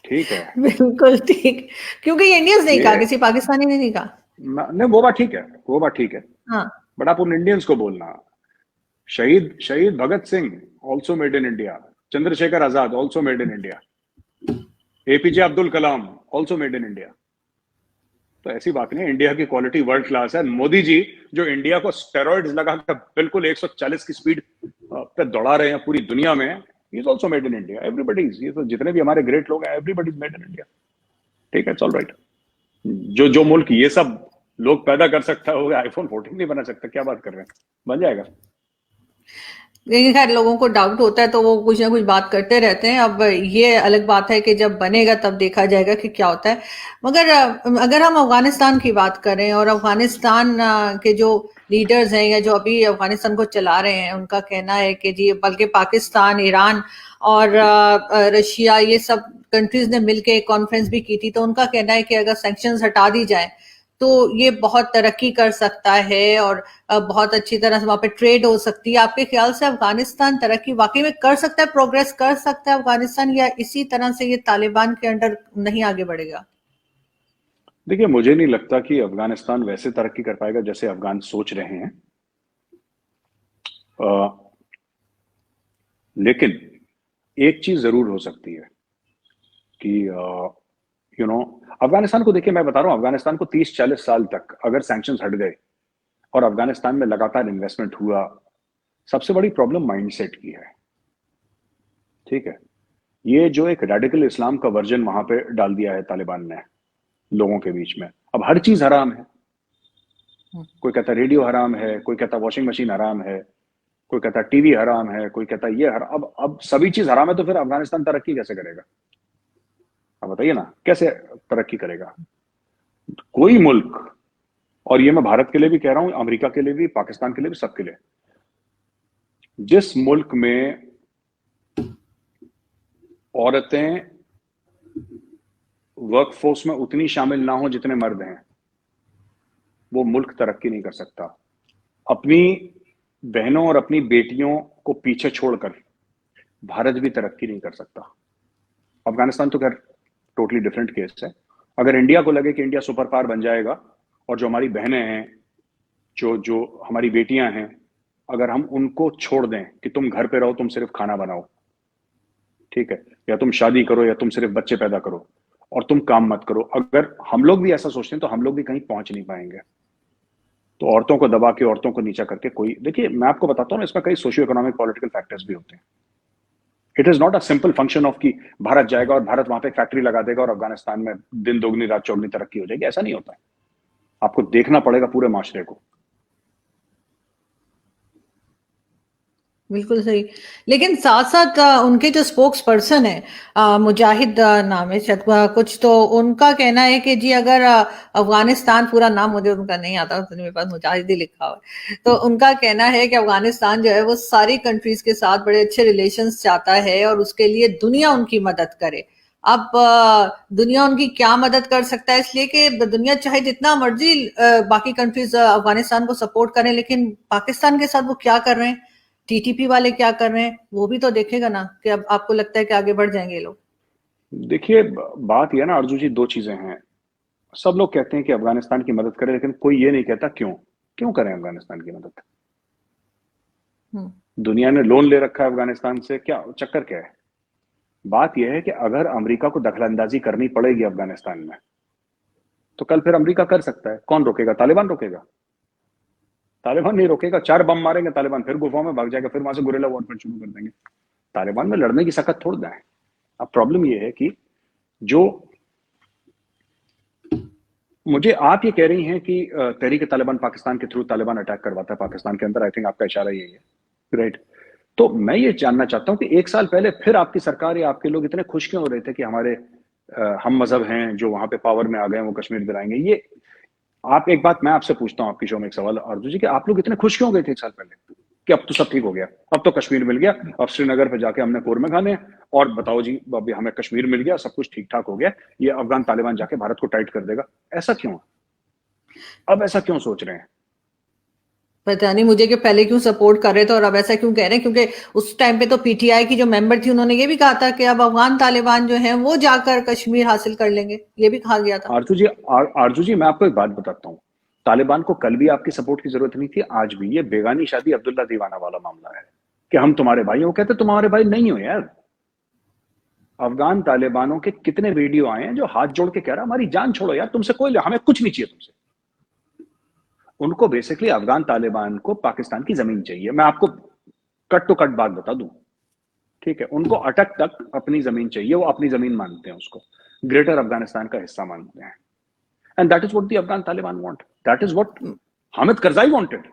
ठीक है, बिल्कुल ठीक, क्योंकि ये इंडियंस नहीं कहा, ये किसी पाकिस्तानी ने नहीं कहा। नहीं, वो बात ठीक है, वो बात ठीक है, हाँ। बट आप उन इंडियंस को बोलना। शहीद शहीद Bhagat Singh also made in India, Chandrashekhar Azad also made in India, APJ Abdul Kalam also made in India. तो ऐसी बात नहीं, इंडिया की क्वालिटी वर्ल्ड क्लास है। मोदी जी जो इंडिया को स्टेरॉइड्स लगाकर बिल्कुल 140 की स्पीड पे दौड़ा रहे हैं पूरी दुनिया में, is also made in India. Everybody, ये तो जितने भी हमारे ग्रेट लोग हैं, everybody is made in India. ठीक है, इट्स ऑल राइट। जो जो मुल्क ये सब लोग पैदा कर सकता है वो आईफोन 14 नहीं बना सकता, क्या बात कर रहे हैं, बन जाएगा। लेकिन खैर लोगों को डाउट होता है तो वो कुछ ना कुछ बात करते रहते हैं। अब ये अलग बात है कि जब बनेगा तब देखा जाएगा कि क्या होता है। मगर अगर हम अफगानिस्तान की बात करें और अफगानिस्तान के जो लीडर्स हैं या जो अभी अफगानिस्तान को चला रहे हैं, उनका कहना है कि जी, बल्कि पाकिस्तान, ईरान और रशिया, ये सब कंट्रीज ने मिलकर एक कॉन्फ्रेंस भी की थी, तो उनका कहना है कि अगर सैंक्शंस हटा दी जाए तो ये बहुत तरक्की कर सकता है और बहुत अच्छी तरह से वहां पे ट्रेड हो सकती है। आपके ख्याल से अफगानिस्तान तरक्की वाकई में कर सकता है, प्रोग्रेस कर सकता है अफगानिस्तान, या इसी तरह से ये तालिबान के अंडर नहीं आगे बढ़ेगा? देखिए, मुझे नहीं लगता कि अफगानिस्तान वैसे तरक्की कर पाएगा जैसे अफगान सोच रहे हैं। लेकिन एक चीज जरूर हो सकती है कि अफगानिस्तान को देखिए, मैं बता रहा हूं, अफगानिस्तान को 30-40 साल तक अगर सैंक्शंस हट गए और अफगानिस्तान में लगातार इन्वेस्टमेंट हुआ, सबसे बड़ी प्रॉब्लम माइंडसेट की है। ठीक है, ये जो एक रेडिकल इस्लाम का वर्जन वहां पे डाल दिया है तालिबान ने लोगों के बीच में। अब हर चीज हराम है, कोई कहता रेडियो हराम है, कोई कहता वॉशिंग मशीन हराम है, कोई कहता टीवी हराम है, कोई कहता ये हराम। अब सभी चीज हराम है तो फिर अफगानिस्तान तरक्की कैसे करेगा? अब बताइए ना, कैसे तरक्की करेगा कोई मुल्क? और ये मैं भारत के लिए भी कह रहा हूं, अमेरिका के लिए भी, पाकिस्तान के लिए भी, सबके लिए। जिस मुल्क में औरतें वर्कफोर्स में उतनी शामिल ना हो जितने मर्द हैं, वो मुल्क तरक्की नहीं कर सकता। अपनी बहनों और अपनी बेटियों को पीछे छोड़कर भारत भी तरक्की नहीं कर सकता। अफगानिस्तान तो खैर टोटली डिफरेंट केस है। अगर इंडिया को लगे कि इंडिया सुपर पावर बन जाएगा और जो हमारी बहनें हैं, जो जो हमारी बेटियां हैं, अगर हम उनको छोड़ दें कि तुम घर पे रहो, तुम सिर्फ खाना बनाओ, ठीक है, या तुम शादी करो, या तुम सिर्फ बच्चे पैदा करो और तुम काम मत करो, अगर हम लोग भी ऐसा सोचते हैं तो हम लोग भी कहीं पहुंच नहीं पाएंगे। तो औरतों को दबा के, औरतों को नीचा करके कोई, देखिए मैं आपको बताता हूँ ना, इसमें कई सोशियो इकोनॉमिक पॉलिटिकल फैक्टर्स भी होते हैं। It is not a simple function of कि भारत जाएगा और भारत वहां पे फैक्ट्री लगा देगा और अफगानिस्तान में दिन दोगुनी रात चौगुनी तरक्की हो जाएगी, ऐसा नहीं होता है। आपको देखना पड़ेगा पूरे माशरे को। बिल्कुल सही। लेकिन साथ-साथ उनके जो स्पोक्स पर्सन है, मुजाहिद नाम है शायद, कुछ तो उनका कहना है कि जी, अगर अफ़गानिस्तान, पूरा नाम मुझे उनका नहीं आता, तो मेरे पास मुजाहिद ही लिखा हुआ है। तो उनका कहना है कि अफ़गानिस्तान जो है वो सारी कंट्रीज़ के साथ बड़े अच्छे रिलेशंस चाहता है और उसके लिए दुनिया उनकी मदद करे। अब दुनिया उनकी क्या मदद कर सकता है, इसलिए कि दुनिया चाहे जितना मर्ज़ी बाकी कंट्रीज़ अफ़गानिस्तान को सपोर्ट करें, लेकिन पाकिस्तान के साथ वो क्या कर रहे हैं, टीटीपी वाले क्या कर रहे हैं, वो भी तो देखेगा ना, कि अब आपको लगता है कि आगे बढ़ जाएंगे ये लोग? देखिए, बात यह ना अर्जू जी, दो चीजें हैं। सब लोग कहते हैं कि अफगानिस्तान की मदद करें, लेकिन कोई ये नहीं कहता क्यों क्यों करें अफगानिस्तान की मदद। हम्म। दुनिया ने लोन ले रखा है अफगानिस्तान से, क्या चक्कर क्या है? बात यह है कि अगर अमेरिका को दखलंदाजी करनी पड़ेगी अफगानिस्तान में, तो कल फिर अमेरिका कर सकता है। कौन रोकेगा? तालिबान रोकेगा? तालिबान नहीं रोकेगा। 4 बम मारेंगे, तालिबान फिर गुफाओं में भाग जाएगा, फिर वहां से गुरिल्ला वॉरफेयर शुरू कर देंगे। तालिबान में लड़ने की सकत थोड़ ना है। अब प्रॉब्लम यह है कि जो मुझे आप ये कह रही हैं कि तहरीक तालिबान पाकिस्तान के थ्रू तालिबान अटैक करवाता है पाकिस्तान के अंदर, आई थिंक आपका इशारा यही है, राइट? तो मैं ये जानना चाहता हूं कि 1 साल पहले फिर आपकी सरकार या आपके लोग इतने खुश क्यों हो रहे थे कि हमारे हम मजहब हैं जो वहां पे पावर में आ गए, वो कश्मीर दिलाएंगे? ये आप, एक बात मैं आपसे पूछता हूँ आपकी शो में, एक सवाल अर्जुन जी, कि आप लोग इतने खुश क्यों हो गए थे 1 साल पहले कि अब तो सब ठीक हो गया, अब तो कश्मीर मिल गया, अब श्रीनगर पे जाके हमने कोरमे खाने, और बताओ जी अभी हमें कश्मीर मिल गया, सब कुछ ठीक ठाक हो गया, ये अफगान तालिबान जाके भारत को टाइट कर देगा? ऐसा क्यों? अब ऐसा क्यों सोच रहे हैं? पता नहीं मुझे कि पहले क्यों सपोर्ट कर रहे थे और अब ऐसा क्यों कह रहे हैं, क्योंकि उस टाइम पे तो पीटीआई की जो मेंबर थी उन्होंने ये भी कहा था कि अब अफगान तालिबान जो है वो जाकर कश्मीर हासिल कर लेंगे, ये भी कहा गया था। आरजू जी, आरजू जी, मैं आपको एक बात बताता हूँ। तालिबान को कल भी आपकी सपोर्ट की जरूरत नहीं थी, आज भी। ये बेगानी शादी अब्दुल्ला दीवाना वाला मामला है कि हम तुम्हारे भाई हो, कहते तुम्हारे भाई नहीं हो यार। अफगान तालिबानों के कितने वीडियो आए हैं जो हाथ जोड़ के कह रहा हमारी जान छोड़ो यार, तुमसे कोई, हमें कुछ नहीं चाहिए तुमसे। उनको बेसिकली अफगान तालिबान को पाकिस्तान की जमीन चाहिए। मैं आपको कट टू कट बात बता दूं, ठीक है? उनको अटक तक अपनी जमीन चाहिए, वो अपनी जमीन मानते हैं उसको, ग्रेटर अफगानिस्तान का हिस्सा मानते हैं। And that is what the Afghan Taliban want, that is what Hamid Karzai wanted.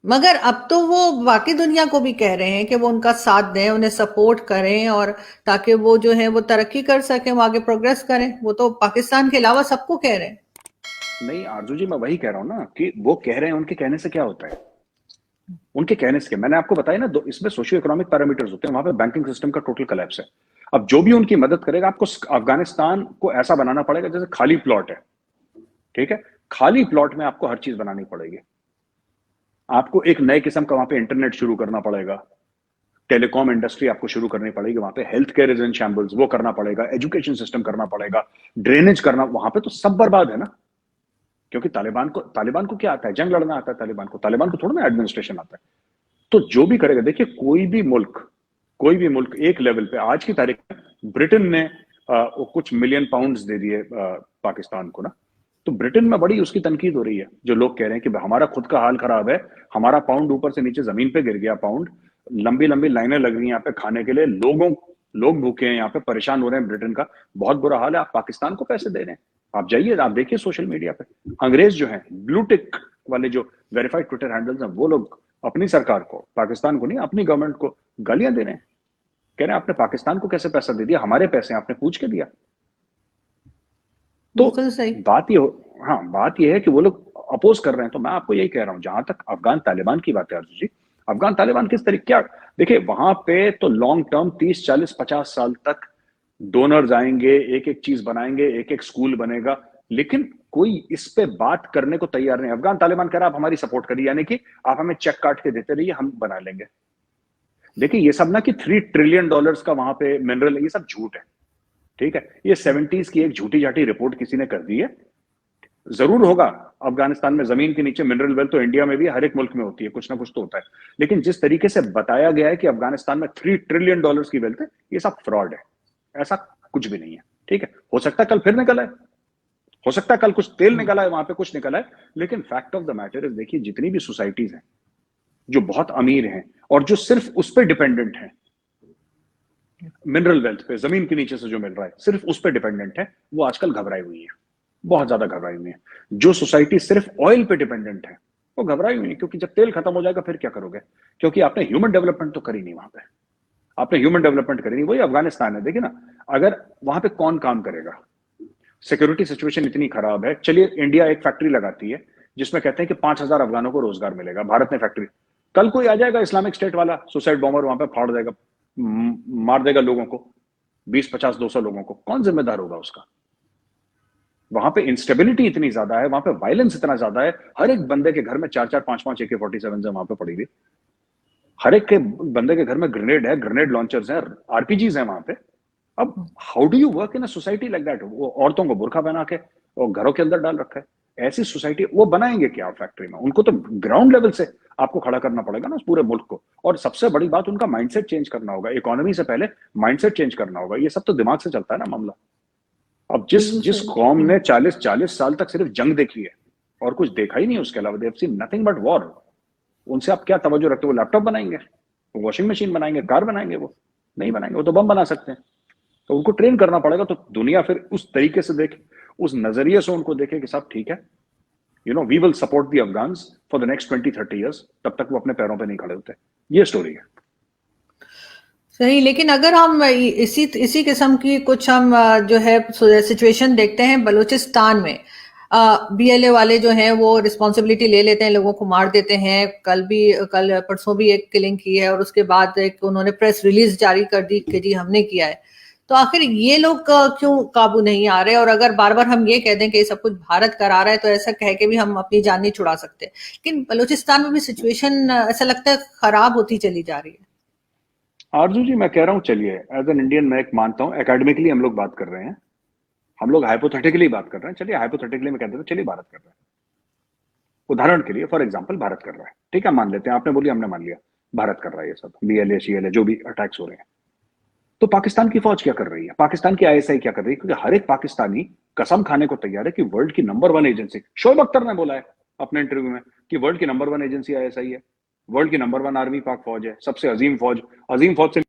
मगर अब तो वो बाकी दुनिया को भी कह रहे हैं कि वो उनका साथ दें, उन्हें सपोर्ट करें, और ताकि वो जो है वो तरक्की कर सकें, वो आगे प्रोग्रेस करें। वो तो पाकिस्तान के अलावा सबको कह रहे हैं। नहीं आरजू जी, मैं वही कह रहा हूं ना कि वो कह रहे हैं, उनके कहने से क्या होता है? उनके कहने से, मैंने आपको बताया ना, इसमें सोशियो इकोनॉमिक पैरामीटर्स होते हैं, वहां पे बैंकिंग सिस्टम का टोटल कोलैप्स है। अब जो भी उनकी मदद करेगा, आपको अफगानिस्तान को ऐसा बनाना पड़ेगा जैसे खाली प्लॉट है, ठीक है? खाली प्लॉट में आपको हर चीज बनानी पड़ेगी। आपको एक नए किस्म का वहां पे इंटरनेट शुरू करना पड़ेगा, टेलीकॉम इंडस्ट्री आपको शुरू करनी पड़ेगी वहां पे, health care is in shambles, वो करना पड़ेगा, एजुकेशन सिस्टम करना पड़ेगा, ड्रेनेज करना, वहां पे तो सब बर्बाद है ना। क्योंकि तालिबान को क्या आता है? जंग लड़ना आता है तालिबान को थोड़ा ना एडमिनिस्ट्रेशन आता है। तो जो भी करेगा, देखिए कोई भी मुल्क एक लेवल पे, आज की तारीख में ब्रिटेन ने कुछ मिलियन पाउंड्स दे दिए पाकिस्तान को ना, तो ब्रिटेन में बड़ी उसकी तनकीद हो रही है। जो लोग कह रहे हैं कि हमारा खुद का हाल खराब है, हमारा पाउंड ऊपर से नीचे जमीन पे गिर गया, पाउंड, लंबी लंबी लाइनें लग रही हैं यहाँ पे खाने के लिए, लोग भूखे हैं यहाँ पे, परेशान हो रहे हैं, ब्रिटेन का बहुत बुरा हाल है, आप पाकिस्तान को पैसे दे रहे हैं। आप जाइए, आप देखिए सोशल मीडिया पे, अंग्रेज जो है, ब्लू टिक वाले जो वेरीफाइड ट्विटर हैंडल्स हैं, वो लोग अपनी सरकार को, पाकिस्तान को नहीं, अपनी गवर्नमेंट को गालियां दे रहे हैं, कह रहे हैं आपने पाकिस्तान को कैसे पैसा दे दिया, हमारे पैसे आपने पूछ के दिया। तो बिल्कुल सही। बात ये है कि वो लोग अपोज कर रहे हैं। तो मैं आपको यही कह रहा हूं, जहां तक अफगान तालिबान की बात है अर्जुन जी, अफगान तालिबान किस तरीके, क्या देखिए, वहां पे तो लॉन्ग टर्म 30 40 50 साल तक डोनर्स आएंगे, एक एक चीज बनाएंगे, एक एक स्कूल बनेगा, लेकिन कोई इस पे बात करने को तैयार नहीं। अफगान तालिबान कह रहा है आप हमारी सपोर्ट करिए, यानी कि आप हमें चेक काट के देते रहिए, हम बना लेंगे। देखिए ये सब ना कि $3 ट्रिलियन का वहां पे मिनरल है, ये सब झूठ है, ठीक है? ये 70s की एक झूठी झाटी रिपोर्ट किसी ने कर दी है। जरूर होगा अफगानिस्तान में जमीन के नीचे मिनरल वेल्थ, तो इंडिया में भी हर एक मुल्क में होती है, कुछ ना कुछ तो होता है, लेकिन जिस तरीके से बताया गया है कि अफगानिस्तान में $3 ट्रिलियन की वेल्थ है, ये सब फ्रॉड है, ऐसा कुछ भी नहीं है, ठीक है? हो सकता है कल फिर निकला है, हो सकता है कल कुछ तेल निकला है वहां पे, कुछ निकला है, लेकिन fact of the matter is, देखिए जितनी भी सोसाइटीज हैं जो बहुत अमीर हैं और जो सिर्फ उस पर डिपेंडेंट है, मिनरल वेल्थ पे, जमीन के नीचे से जो मिल रहा है सिर्फ उस पर डिपेंडेंट है, वो आजकल घबराई हुई है, बहुत ज्यादा घबराई हुई है। जो सोसाइटी सिर्फ ऑयल पे डिपेंडेंट है वो घबराई हुई है, क्योंकि जब तेल खत्म हो जाएगा फिर क्या करोगे? क्योंकि आपने ह्यूमन डेवलपमेंट तो करी नहीं वहां पे, आपने ह्यूमन डेवलपमेंट करी नहीं। वही अफगानिस्तान है, देखिए ना, अगर वहां पे कौन काम करेगा, सिक्योरिटी सिचुएशन इतनी खराब है। चलिए इंडिया एक फैक्ट्री लगाती है जिसमें कहते हैं कि 5,000 अफगानों को रोजगार मिलेगा, भारत ने फैक्ट्री, कल कोई आ जाएगा इस्लामिक स्टेट वाला सुसाइड बॉम्बर, वहां पे फाड़ देगा, मार देगा लोगों को, 20 50 200 लोगों को, कौन जिम्मेदार होगा उसका? वहां पे इंस्टेबिलिटी इतनी ज्यादा है, वहां पे वायलेंस इतना ज्यादा है, हर एक बंदे के घर में 4 4 5 5 AK-47 है वहां पे पड़ी हुई, हर एक के बंदे के घर में ग्रेनेड है, ग्रेनेड लॉन्चर्स है, आरपीजीज है वहां पे। अब how do you work in a society like that? वो औरतों को बुर्का पहना के और घरों के अंदर डाल रखा है, ऐसी सोसाइटी वो बनाएंगे क्या फैक्ट्री में? उनको तो ग्राउंड लेवल से आपको खड़ा करना पड़ेगा ना उस पूरे मुल्क को। और सबसे बड़ी बात, उनका माइंडसेट चेंज करना होगा, इकोनॉमी से पहले माइंडसेट चेंज करना होगा। ये सब तो दिमाग से चलता है ना मामला। अब जिस कौम ने 40 साल तक सिर्फ जंग देखी है और कुछ देखा ही नहीं उसके अलावा, they have seen nothing but war, उनसे आप क्या तवज्जो रखते हो? वो लैपटॉप बनाएंगे, वो वॉशिंग मशीन बनाएंगे, कार बनाएंगे? वो नहीं बनाएंगे, वो तो बम बना सकते हैं। तो उनको ट्रेन करना पड़ेगा। तो दुनिया फिर उस तरीके से देखे, उस नजरिए से उनको देखे कि साहब ठीक है, we will support the Afghans for the next 20 30 years, तब तक वो अपने पैरों पे नहीं खड़े होते। ये स्टोरी है। सही, लेकिन अगर हम इसी किस्म की कुछ हम जो है सिचुएशन देखते हैं बलूचिस्तान में, बीएलए वाले जो हैं वो रिस्पांसिबिलिटी ले लेते हैं, लोगों को मार देते हैं। कल परसों भी एक किलिंग की है और उसके बाद एक उन्होंने प्रेस रिलीज जारी कर दी कि जी हमने किया है। तो आखिर ये लोग क्यों काबू नहीं आ रहे? और अगर बार बार हम ये कह दें कि सब कुछ भारत करा रहा है तो ऐसा कह के भी हम अपनी जान नहीं छुड़ा सकते, लेकिन बलूचिस्तान में भी सिचुएशन ऐसा लगता है खराब होती चली जा रही है। आरजू जी, मैं कह रहा हूं, चलिए एज एन इंडियन मैं एक मानता हूं, एकेडमिकली हम लोग बात कर रहे हैं, हम लोग हाइपोथेटिकली बात कर रहे हैं, चलिए हाइपोथेटिकली में कहते हैं, चलिए भारत कर रहा है, उदाहरण के लिए फॉर एग्जांपल भारत कर रहा है, ठीक है, मान लेते हैं, आपने बोली हमने मान लिया, भारत कर रहा है ये सब BLA CLA जो भी अटैक्स हो रहे हैं, तो पाकिस्तान की फौज क्या कर रही है, पाकिस्तान की ISI क्या कर रही है? क्योंकि हर एक पाकिस्तानी कसम खाने को तैयार है कि वर्ल्ड की नंबर 1 एजेंसी, शोएब अख्तर ने बोला है अपने इंटरव्यू में कि वर्ल्ड की नंबर 1 एजेंसी ISI है, वर्ल्ड की नंबर 1 आर्मी पाक फौज है, सबसे अजीम फौज से